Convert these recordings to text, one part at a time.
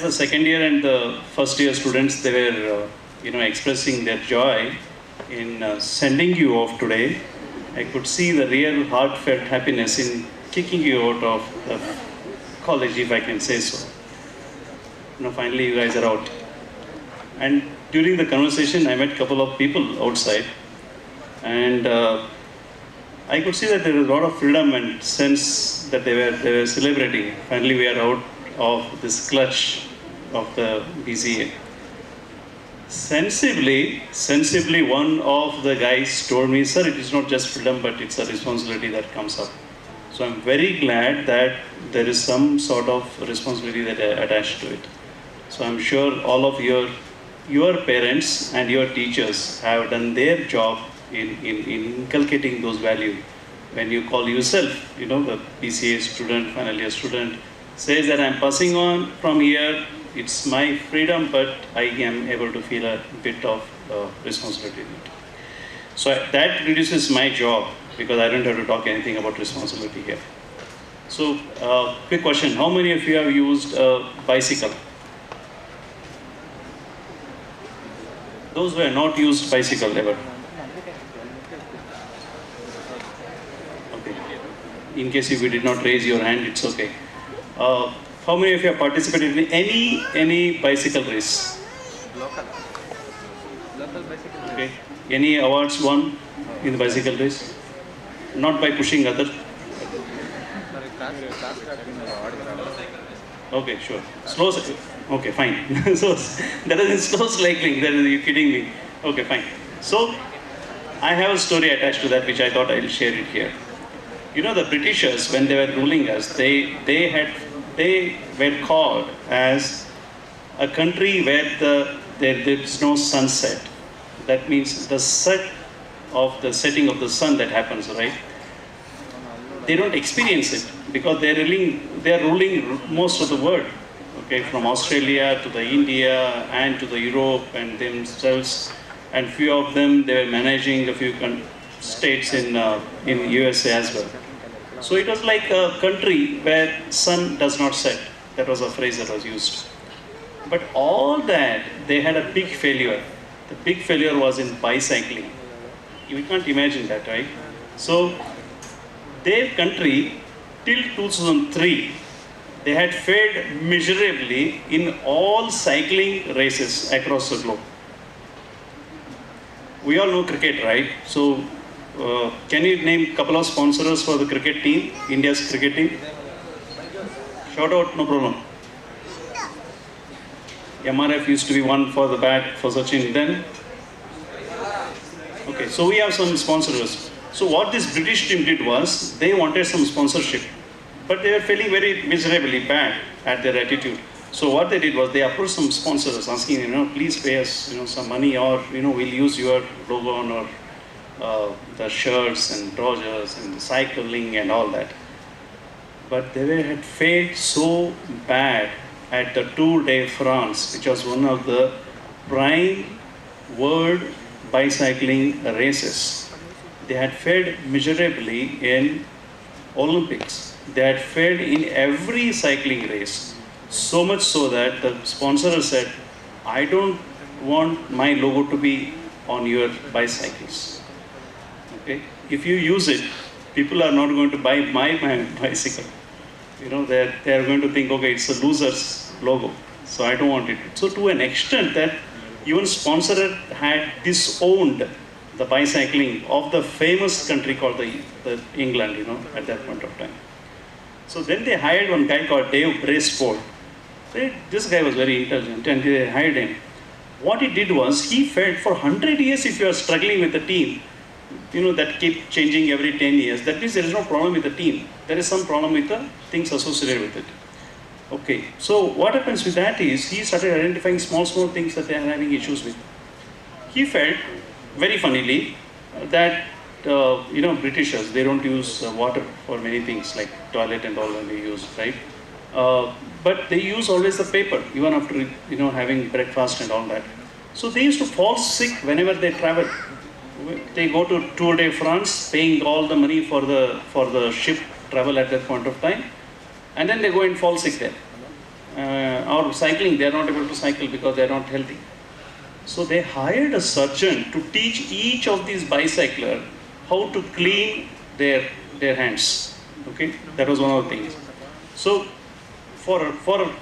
The second year and the first year students, they were, expressing their joy in sending you off today. I could see the real heartfelt happiness in kicking you out of the college, if I can say so. Finally you guys are out. And during the conversation, I met a couple of people outside, and I could see that there was a lot of freedom and sense that they were celebrating. Finally, we are out of this clutch of the BCA. Sensibly, one of the guys told me, "Sir, it is not just freedom, but it's a responsibility that comes up." So I'm very glad that there is some sort of responsibility that attached to it. So I'm sure all of your parents and your teachers have done their job in inculcating those values. When you call yourself, the BCA student, final year student, says that I'm passing on from here, it's my freedom, but I am able to feel a bit of responsibility in it. So that reduces my job because I don't have to talk anything about responsibility here. So, quick question, how many of you have used a bicycle? Those who have not used bicycle ever? Okay. In case if you did not raise your hand, it's okay. How many of you have participated in any bicycle race? Local bicycle race. Okay. Any awards won in the bicycle race? Not by pushing others. Okay, sure. Slow. Okay, fine. So that is slow cycling. That is, you kidding me? Okay, fine. So I have a story attached to that which I thought I'll share it here. The Britishers, when they were ruling us, they were called as a country where there's no sunset. That means the setting of the sun that happens, right? They don't experience it because they are ruling most of the world. Okay, from Australia to the India and to the Europe and themselves, and few of them they were managing a few states in USA as well. So it was like a country where sun does not set. That was a phrase that was used. But all that, they had a big failure. The big failure was in bicycling. You can't imagine that, right? So their country, till 2003, they had failed miserably in all cycling races across the globe. We all know cricket, right? So can you name a couple of sponsors for the cricket team, India's cricket team? Shout out, no problem. MRF used to be one for the bat for Sachin then. Okay, so we have some sponsors. So what this British team did was, they wanted some sponsorship, but they were feeling very miserably bad at their attitude. So what they did was, they approached some sponsors asking, please pay us, some money, or, we'll use your logo on our the shirts and trousers and the cycling and all that. But they had failed so bad at the Tour de France, which was one of the prime world bicycling races. They had failed miserably in Olympics. They had failed in every cycling race. So much so that the sponsor said, I don't want my logo to be on your bicycles. Okay? If you use it, people are not going to buy my bicycle. They are going to think, okay, it's a loser's logo, so I don't want it. So to an extent that even sponsor had disowned the bicycling of the famous country called the England, at that point of time. So then they hired one guy called Dave Bracewell. This guy was very intelligent, and they hired him. What he did was, he felt for 100 years, if you are struggling with the team, that keep changing every 10 years, that means there is no problem with the team. There is some problem with the things associated with it. Okay, so what happens with that is, he started identifying small things that they are having issues with. He felt, very funnily, that, Britishers, they don't use water for many things, like toilet and all when they use, right? But they use always the paper, even after, having breakfast and all that. So they used to fall sick whenever they travel. They go to Tour de France, paying all the money for the ship travel at that point of time, and then they go and fall sick there. or cycling, they are not able to cycle because they are not healthy. So they hired a surgeon to teach each of these bicyclers how to clean their hands. Okay, that was one of the things. So for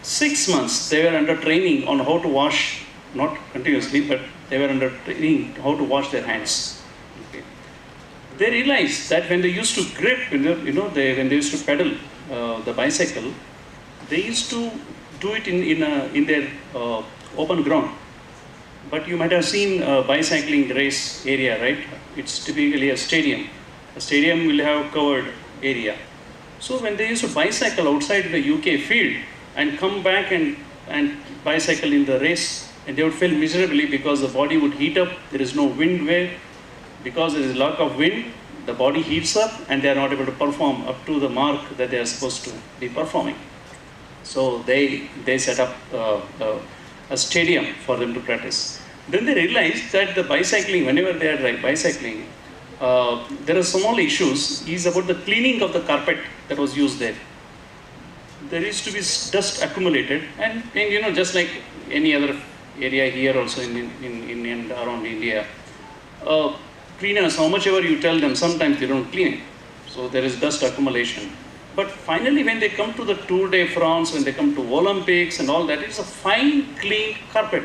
6 months they were under training on how to wash, not continuously, but they were under training how to wash their hands. Okay. They realized that when they used to grip, when they used to pedal the bicycle, they used to do it in their open ground. But you might have seen a bicycling race area, right? It's typically a stadium. A stadium will have covered area. So when they used to bicycle outside the UK field and come back and bicycle in the race, and they would fail miserably because the body would heat up, there is no wind wave. Because there is lack of wind, the body heats up and they are not able to perform up to the mark that they are supposed to be performing. So they set up a stadium for them to practice. Then they realized that the bicycling, whenever they are bicycling, there are small issues is about the cleaning of the carpet that was used there. There used to be dust accumulated, and just like any other area here also in and around India, cleaners, how much ever you tell them, sometimes they don't clean it. So there is dust accumulation. But finally, when they come to the Tour de France, when they come to Olympics and all that, it's a fine, clean carpet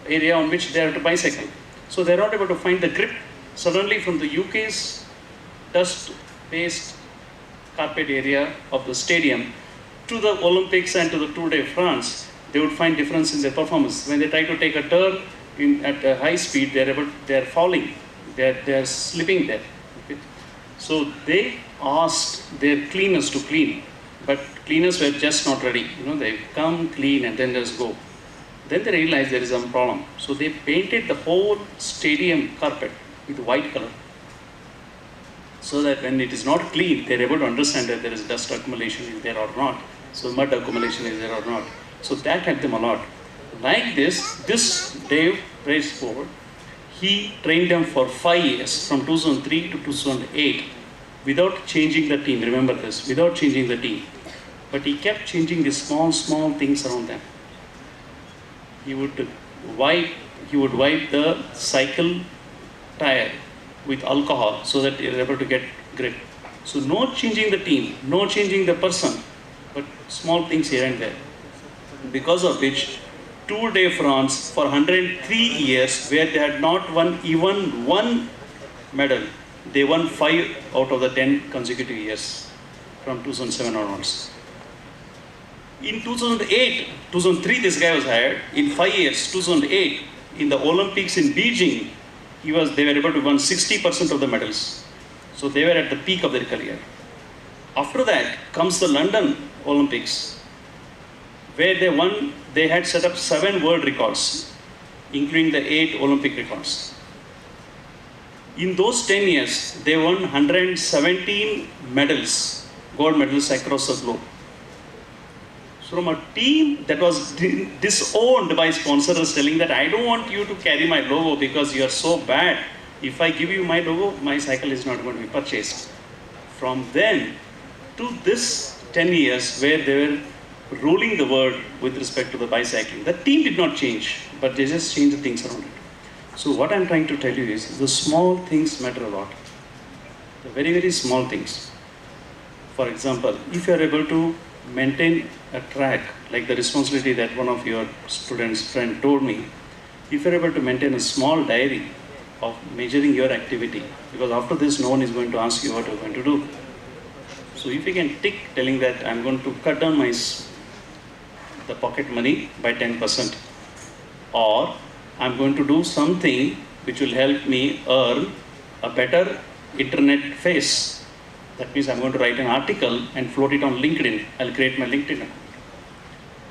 area on which they have to bicycle. So they're not able to find the grip. Suddenly, from the UK's dust-based carpet area of the stadium to the Olympics and to the Tour de France, they would find difference in their performance. When they try to take a turn at a high speed, they're falling, they're slipping there. Okay? So they asked their cleaners to clean, but cleaners were just not ready. They come, clean, and then just go. Then they realized there is some problem. So they painted the whole stadium carpet with white color, so that when it is not clean, they're able to understand that there is dust accumulation is there or not. So mud accumulation is there or not. So that helped them a lot. Like this Dave Braceford, he trained them for 5 years, from 2003 to 2008, without changing the team. Remember this, without changing the team. But he kept changing the small things around them. He would wipe the cycle tire with alcohol so that they are able to get grip. So no changing the team, no changing the person, but small things here and there. Because of which, Tour de France for 103 years, where they had not won even one medal, they won 5 out of the 10 consecutive years from 2007 onwards. In 2003 this guy was hired. In 5 years, 2008, in the Olympics in Beijing, they were able to win 60% of the medals. So they were at the peak of their career. After that comes the London Olympics, where they had set up 7 world records, including the 8 Olympic records. In those 10 years, they won 117 medals, gold medals across the globe. From a team that was disowned by sponsors telling that I don't want you to carry my logo because you are so bad. If I give you my logo, my cycle is not going to be purchased. From then to this 10 years where they were ruling the world with respect to the bicycling. The team did not change, but they just changed the things around it. So what I'm trying to tell you is the small things matter a lot. The very small things. For example, if you are able to maintain a track, like the responsibility that one of your students' friend told me, if you're able to maintain a small diary of measuring your activity, because after this no one is going to ask you what you're going to do. So if you can tick telling that I'm going to cut down the pocket money by 10%, or I'm going to do something which will help me earn a better internet face. That means I'm going to write an article and float it on LinkedIn. I'll create my LinkedIn account.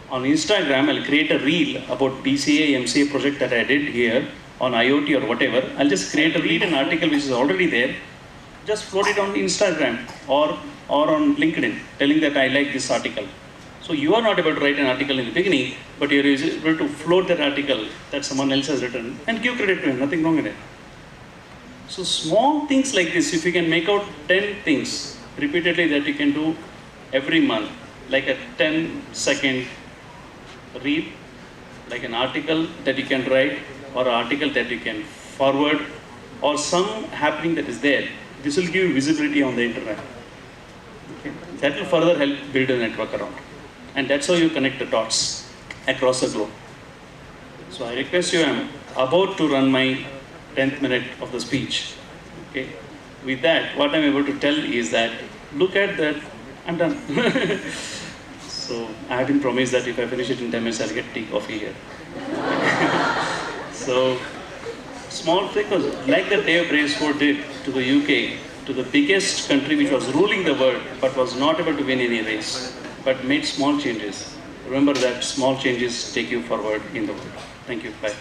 On Instagram, I'll create a reel about BCA, MCA project that I did here on IoT or whatever. I'll just read an article which is already there. Just float it on Instagram or on LinkedIn, telling that I like this article. So you are not able to write an article in the beginning, but you're able to float that article that someone else has written and give credit to him. Nothing wrong in it. So small things like this, if you can make out 10 things repeatedly that you can do every month, like a 10-second read, like an article that you can write, or an article that you can forward, or some happening that is there. This will give you visibility on the internet. Okay? That will further help build a network around. And that's how you connect the dots across the globe. So I request you, I'm about to run my 10th minute of the speech. Okay? With that, what I'm able to tell is that, look at that, I'm done. So I have been promised that if I finish it in 10 minutes, I'll get tea, coffee here. So, small thing was like that Dave Brailsford did to the UK, to the biggest country which was ruling the world, but was not able to win any race, but made small changes. Remember that small changes take you forward in the world. Thank you. Bye.